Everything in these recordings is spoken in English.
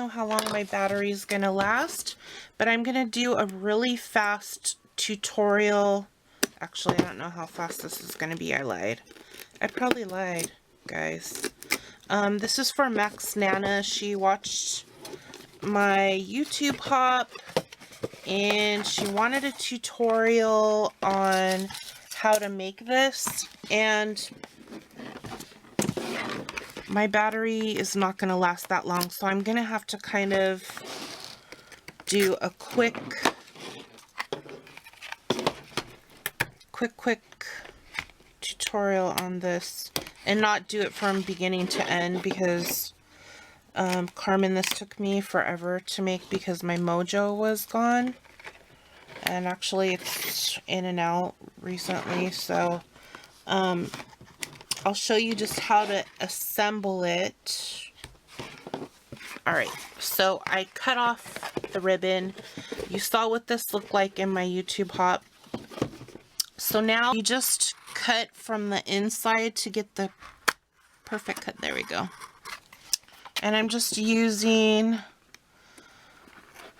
how long my battery is going to last, but I'm going to do a really fast tutorial. Actually, I don't know how fast this is going to be. I lied. I probably lied, guys. This is for MaksNana. She watched my YouTube hop and she wanted a tutorial on how to make this, and my battery is not going to last that long, so I'm going to have to kind of do a quick tutorial on this and not do it from beginning to end, because Carmen, this took me forever to make because my mojo was gone, and actually it's in and out recently, so I'll show you just how to assemble it. Alright, so I cut off the ribbon. You saw what this looked like in my YouTube hop. So now you just cut from the inside to get the perfect cut. There we go. And I'm just using,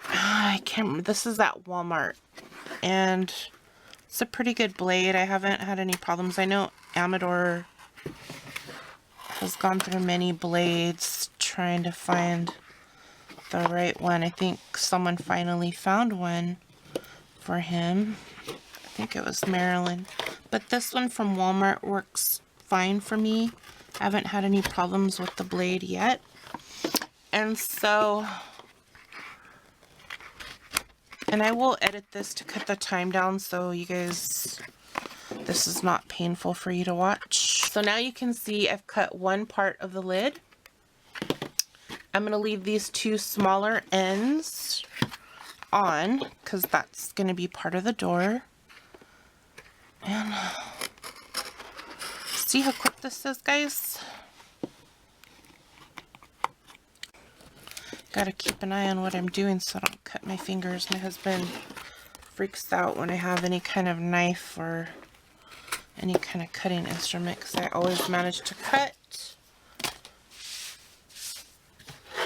I can't remember, this is at Walmart, and it's a pretty good blade. I haven't had any problems. I know Amador has gone through many blades trying to find the right one. I think someone finally found one for him. I think it was Marilyn. But this one from Walmart works fine for me. I haven't had any problems with the blade yet. And so, and I will edit this to cut the time down so you guys, this is not painful for you to watch. So now you can see I've cut one part of the lid. I'm going to leave these two smaller ends on because that's going to be part of the door. And see how quick this is, guys? Gotta keep an eye on what I'm doing so I don't cut my fingers. My husband freaks out when I have any kind of knife or any kind of cutting instrument because I always manage to cut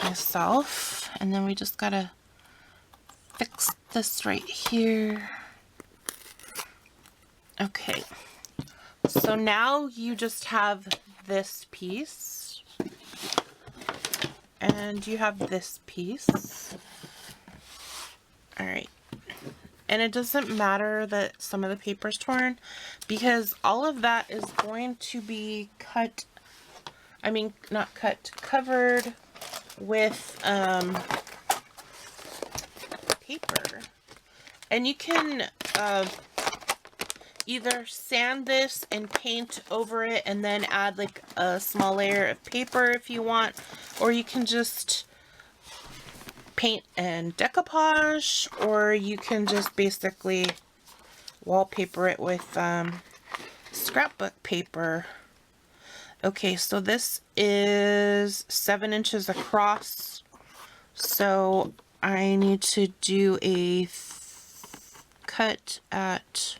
myself. And then we just gotta fix this right here. Okay, so now you just have this piece and you have this piece. All right, and it doesn't matter that some of the paper's torn because all of that is going to be cut, I mean not cut, covered with paper. And you can either sand this and paint over it and then add like a small layer of paper if you want, or you can just paint and decoupage, or you can just basically wallpaper it with scrapbook paper. Okay, so this is 7 inches across, so I need to do a cut at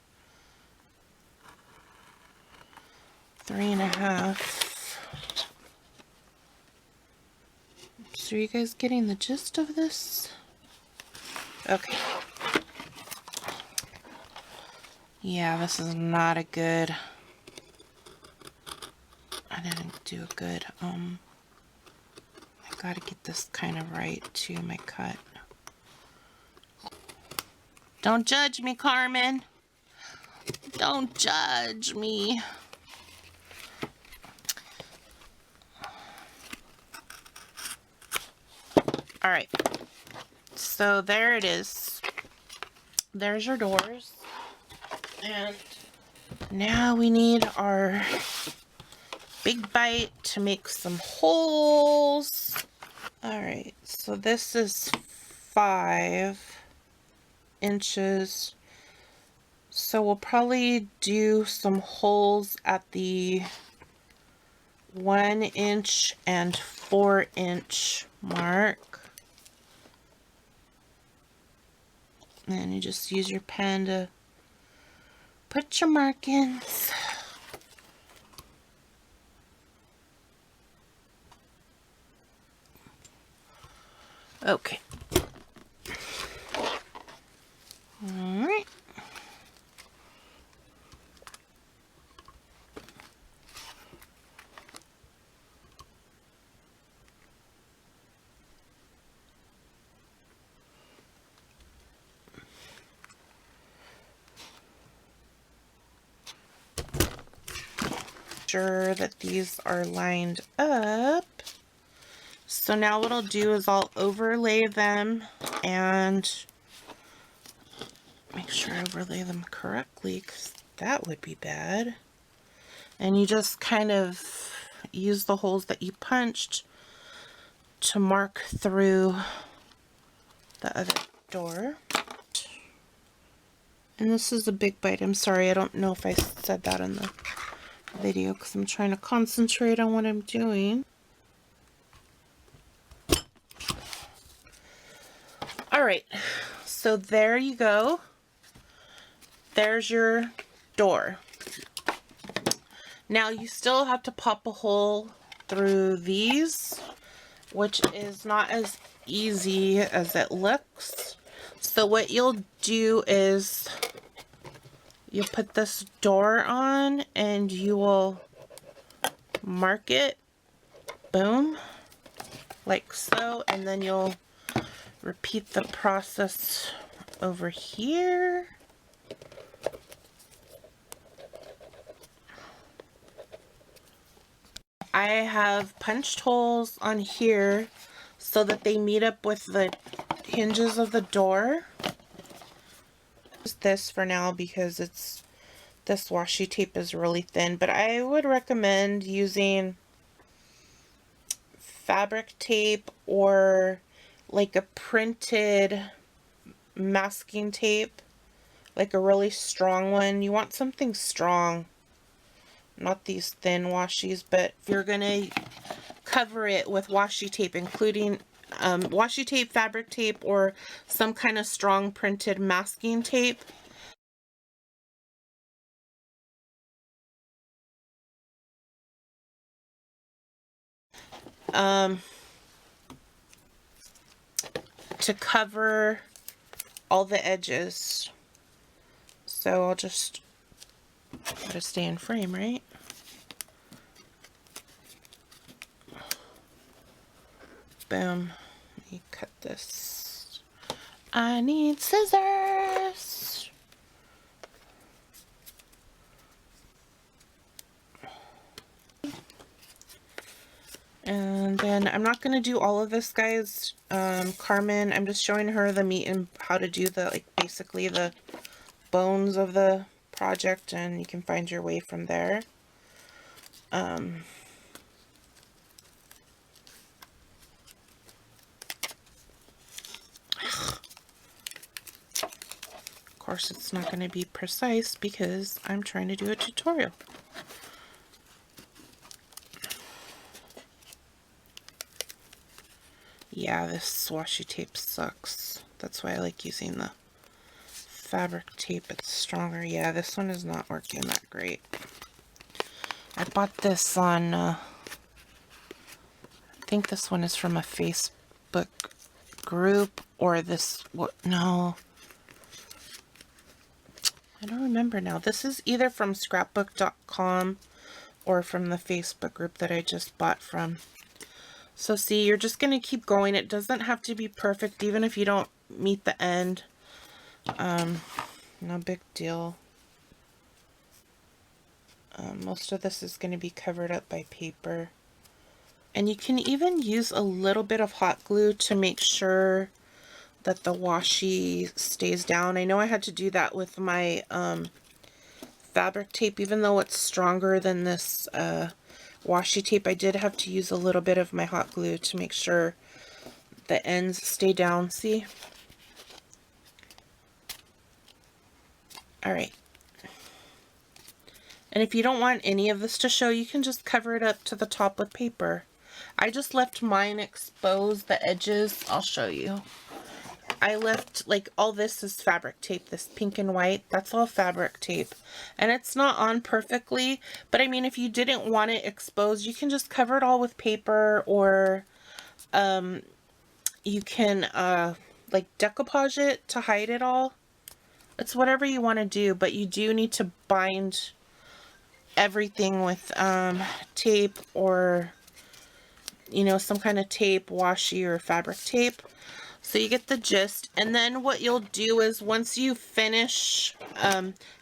3.5. So are you guys getting the gist of this? Okay. Yeah, this is not a good, I didn't do a good, I gotta get this kind of right to my cut. Don't judge me, Carmen. Don't judge me. All right, so there it is. There's your doors. And now we need our big bite to make some holes. All right, so this is 5 inches. So we'll probably do some holes at the 1 inch and 4 inch mark. And you just use your pen to put your markings. Okay. Alright. Sure that these are lined up. So now what I'll do is I'll overlay them and make sure I overlay them correctly, because that would be bad. And you just kind of use the holes that you punched to mark through the other door. And this is a big bite. I'm sorry, I don't know if I said that in the video because I'm trying to concentrate on what I'm doing. Alright, so there you go. There's your door. Now you still have to pop a hole through these, which is not as easy as it looks. So what you'll do is you put this door on and you will mark it, boom, like so, and then you'll repeat the process over here. I have punched holes on here so that they meet up with the hinges of the door. Use this for now because this washi tape is really thin, but I would recommend using fabric tape or like a printed masking tape, like a really strong one. You want something strong, not these thin washies. But if you're gonna cover it with washi tape, including washi tape, fabric tape, or some kind of strong printed masking tape, to cover all the edges. So I'll just gotta stay in frame, right? Boom. Let me cut this. I need scissors. And then I'm not going to do all of this, guys. Carmen, I'm just showing her the meat and how to do the, like, basically the bones of the project, and you can find your way from there. Of course, it's not going to be precise because I'm trying to do a tutorial. Yeah, this washi tape sucks. That's why I like using the fabric tape. It's stronger. Yeah, this one is not working that great. I bought this on, I think this one is from a Facebook group, or this, what, no. I don't remember now. This is either from scrapbook.com or from the Facebook group that I just bought from. So see, you're just going to keep going. It doesn't have to be perfect, even if you don't meet the end. No big deal. Most of this is going to be covered up by paper. And you can even use a little bit of hot glue to make sure that the washi stays down. I know I had to do that with my fabric tape. Even though it's stronger than this washi tape, I did have to use a little bit of my hot glue to make sure the ends stay down. See? Alright. And if you don't want any of this to show, you can just cover it up to the top with paper. I just left mine exposed, the edges. I'll show you. I left, like, all this is fabric tape, this pink and white, that's all fabric tape. And it's not on perfectly, but I mean, if you didn't want it exposed, you can just cover it all with paper, or you can like decoupage it to hide it all. It's whatever you want to do, but you do need to bind everything with tape, or you know, some kind of tape, washi or fabric tape. So you get the gist. And then what you'll do is once you finish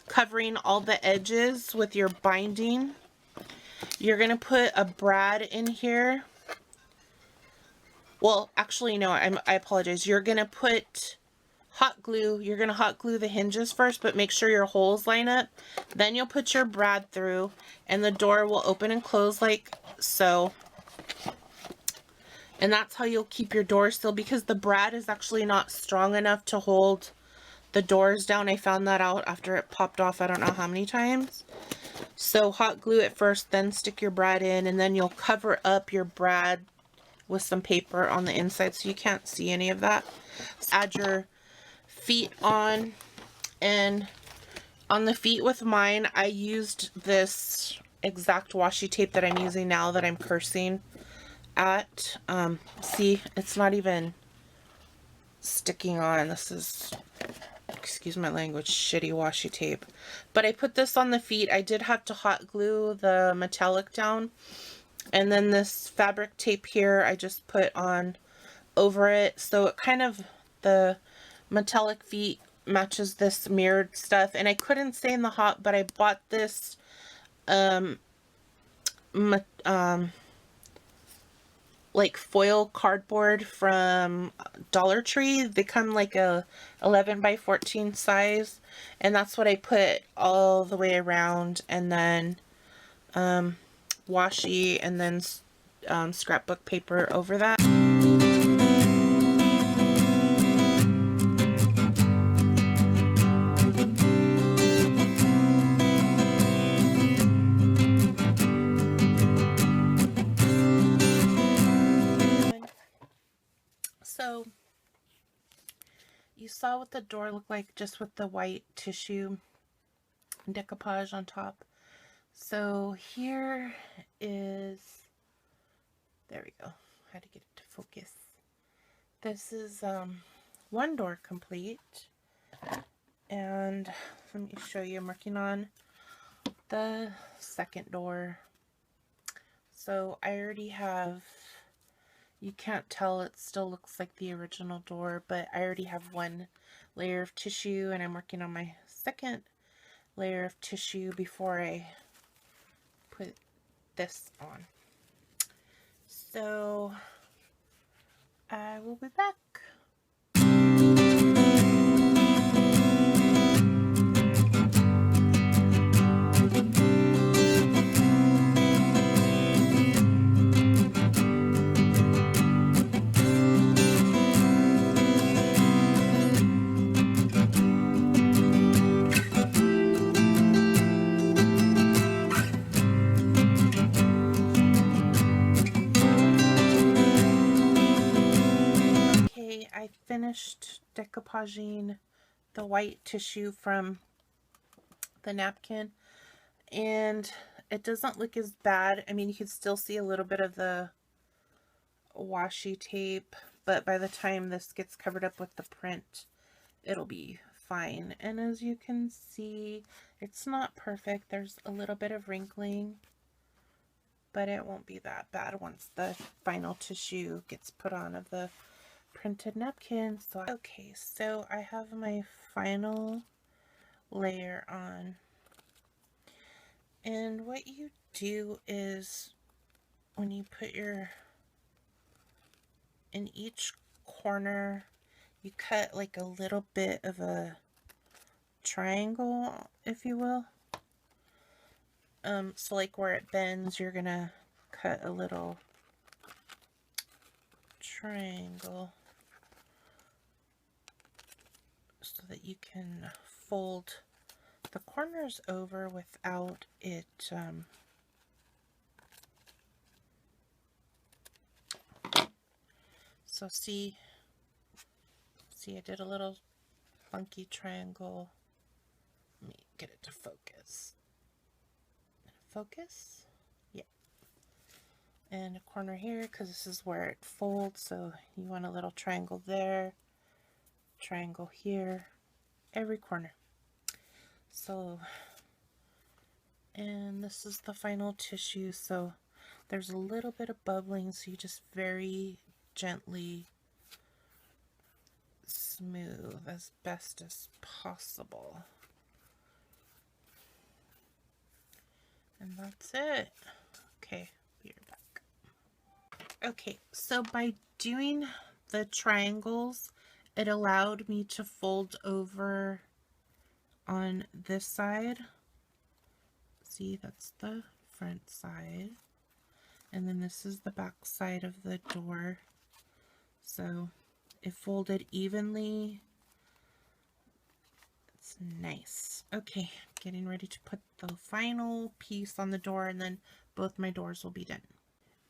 covering all the edges with your binding, you're gonna put a brad in here. Well, actually no, I apologize. You're gonna put hot glue. You're gonna hot glue the hinges first, but make sure your holes line up. Then you'll put your brad through, and the door will open and close like so. And that's how you'll keep your door still, because the brad is actually not strong enough to hold the doors down. I found that out after it popped off I don't know how many times. So hot glue it first, then stick your brad in, and then you'll cover up your brad with some paper on the inside so you can't see any of that. Add your feet on, and on the feet with mine I used this exact washi tape that I'm using now that I'm cursing at. See, it's not even sticking on. This is, excuse my language, shitty washi tape. But I put this on the feet. I did have to hot glue the metallic down, and then this fabric tape here I just put on over it, so it kind of, the metallic feet matches this mirrored stuff. And I couldn't stay in the hot, but I bought this like foil cardboard from Dollar Tree. They come like a 11 by 14 size, and that's what I put all the way around, and then washi, and then scrapbook paper over that. So you saw what the door looked like just with the white tissue decoupage on top. So here is, there we go, had to get it to focus. This is one door complete, and let me show you, I'm working on the second door. So I already have, you can't tell, it still looks like the original door, but I already have one layer of tissue, and I'm working on my second layer of tissue before I put this on. So I will be back. I finished decoupaging the white tissue from the napkin, and it doesn't look as bad. I mean, you can still see a little bit of the washi tape, but by the time this gets covered up with the print, it'll be fine. And as you can see, it's not perfect. There's a little bit of wrinkling, but it won't be that bad once the final tissue gets put on of the printed napkin. So okay, so I have my final layer on, and what you do is when you put your, in each corner you cut like a little bit of a triangle, if you will. So like where it bends, you're gonna cut a little triangle so that you can fold the corners over without it so see I did a little funky triangle. Let me get it to focus. Yeah. and a corner here because this is where it folds, so you want a little triangle there, triangle here, every corner. So, and this is the final tissue, so there's a little bit of bubbling, so you just very gently smooth as best as possible. And that's it. Okay, be right back. Okay, so by doing the triangles, it allowed me to fold over on this side. See, that's the front side. And then this is the back side of the door. So it folded evenly. It's nice. Okay, getting ready to put the final piece on the door, and then both my doors will be done.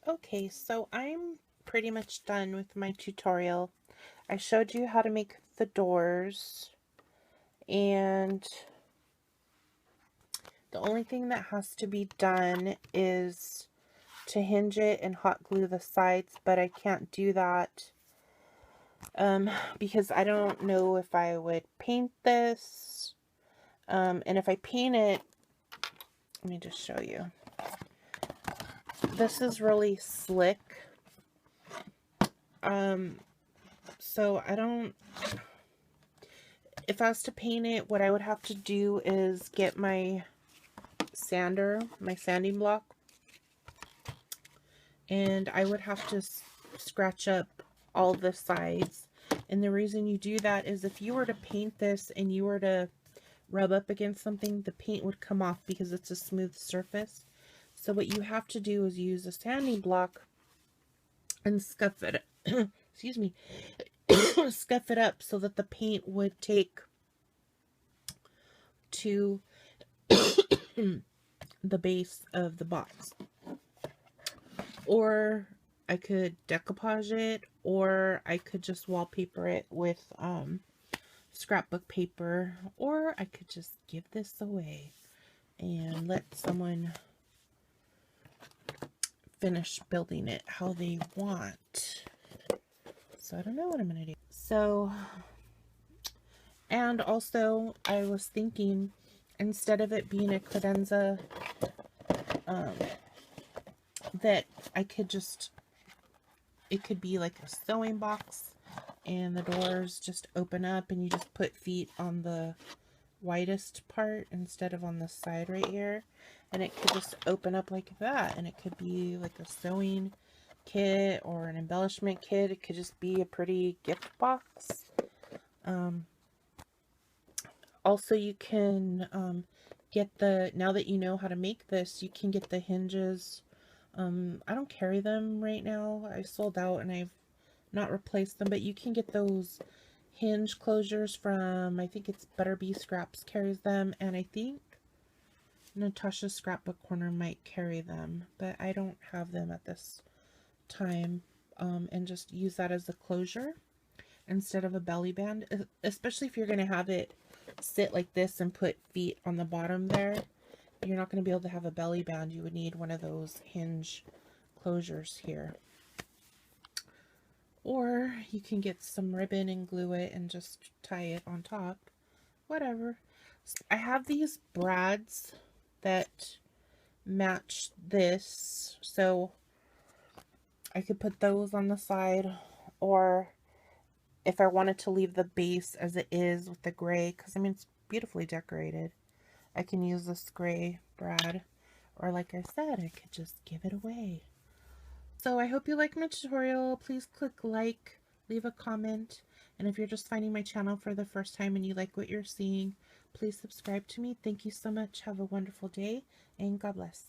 Okay, so I'm pretty much done with my tutorial. I showed you how to make the doors, and the only thing that has to be done is to hinge it and hot glue the sides, but I can't do that because I don't know if I would paint this, and if I paint it, let me just show you. This is really slick, so I don't, if I was to paint it, what I would have to do is get my sander, my sanding block, and I would have to scratch up all the sides. And the reason you do that is if you were to paint this and you were to rub up against something, the paint would come off because it's a smooth surface. So what you have to do is use a sanding block and scuff it excuse me scuff it up so that the paint would take to the base of the box. Or I could decoupage it, or I could just wallpaper it with scrapbook paper, or I could just give this away and let someone finish building it how they want. So I don't know what I'm gonna do. So, and also I was thinking, instead of it being a credenza, that I could just, it could be like a sewing box and the doors just open up and you just put feet on the widest part instead of on the side right here, and it could just open up like that, and it could be like a sewing kit or an embellishment kit. It could just be a pretty gift box. Also, you can get the, now that you know how to make this, you can get the hinges. I don't carry them right now. I sold out and I've not replaced them, but you can get those hinge closures from, I think it's Better Bee Scraps carries them, and I think Natasha's Scrapbook Corner might carry them, but I don't have them at this time. And just use that as a closure instead of a belly band, especially if you're going to have it sit like this and put feet on the bottom there. You're not going to be able to have a belly band. You would need one of those hinge closures here. Or you can get some ribbon and glue it and just tie it on top. Whatever. I have these brads that match this, so I could put those on the side, or if I wanted to leave the base as it is with the gray, because I mean it's beautifully decorated, I can use this gray brad, or like I said, I could just give it away. So I hope you like my tutorial. Please click like, leave a comment, and if you're just finding my channel for the first time and you like what you're seeing, please subscribe to me. Thank you so much. Have a wonderful day, and God bless.